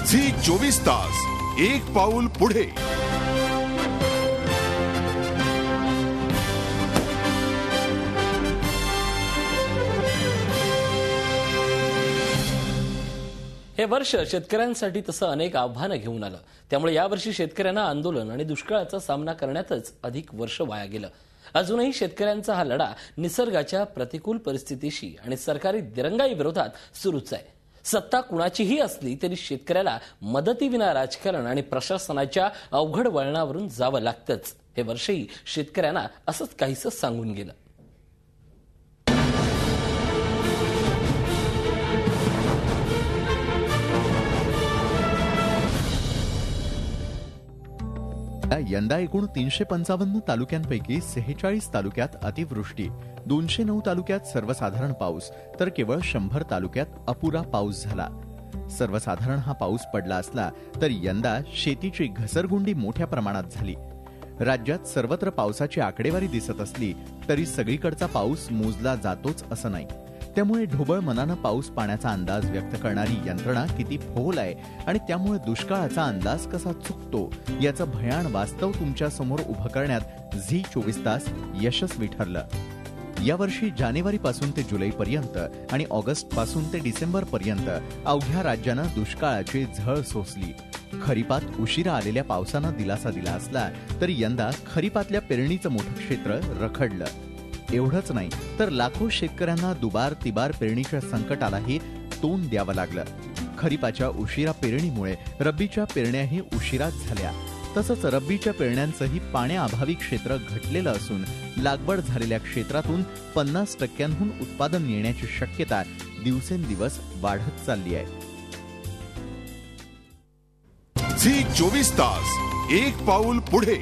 Zee 24 तास एक पाऊल पुढे। हे वर्ष शेतकऱ्यांसाठी तसं अनेक आव्हानं घेऊन आलं। त्यामुळे यावर्षी शेतकऱ्यांना आंदोलन आणि दुष्काळाचा सामना करण्यातच अधिक वर्ष वाया गेलं। अजूनही शेतकऱ्यांचा हा लढा निसर्गाच्या प्रतिकूल परिस्थितीशी आणि सरकारी दिरंगाई विरोधात सुरूच आहे। सत्ता कुणाचीही असली तरी शेतकऱ्याला मदतीविना राजकारण आणि प्रशासनाच्या अवघड वळणावरून जावं लागतंच। हे वर्षही शेतकऱ्यांना असंच काहीसं सांगून गेलं। यंदा एकूण 355 तालुक्यांपैकी 46 तालुक्यात अतिवृष्टी, 209 तालुक्यात सर्वसाधारण पाऊस तर केवळ 100 तालुक्यात अपुरा पाऊस झाला। सर्वसाधारण हा पाऊस पडला असला तर यंदा शेतीची घसरगुंडी मोठ्या प्रमाणात झाली। राज्यात सर्वत्र पावसाची आकडेवारी दिसत असली तरी सगळीकडचा पाऊस मोजला जातोच असं नाही। त्यामुळे ढोबळ मनानं पाऊस पाण्याचा अंदाज व्यक्त करणारी यंत्रणा किती फोल आहे आणि त्यामुळे दुष्काळाचा अंदाज कसा चुकतो याचं भयान वास्तव तुमच्या समोर उभं करण्यात झी 24 तास यशस्वी ठरलं। यावर्षी जानेवारीपासून ते जुलैपर्यंत आणि ऑगस्टपासून ते डिसेंबरपर्यंत अवघ्या राज्यानं दुष्काळाची झळ सोसली। खरीपात उशिरा आलेल्या पावसानं दिलासा दिला असला तरी यंदा खरीपातल्या पेरणीचं मोठं क्षेत्र रखडलं। एवढंच नाही तर लाखो शेतकऱ्यांना दुबार तिबार पेरणीच्या संकटालाही तोंड द्यावं लागलं। खरीपाच्या उशिरा पेरणीमुळे रब्बीच्या पेरण्याही उशिराच झाल्या। तसंच रब्बीच्या पेरण्यांचंही पाण्याअभावी क्षेत्र घटलेलं असून लागवड झालेल्या क्षेत्रातून 50% उत्पादन येण्याची शक्यता दिवसेंदिवस वाढत चालली आहे। झी 24 तास एक पाऊल पुढे।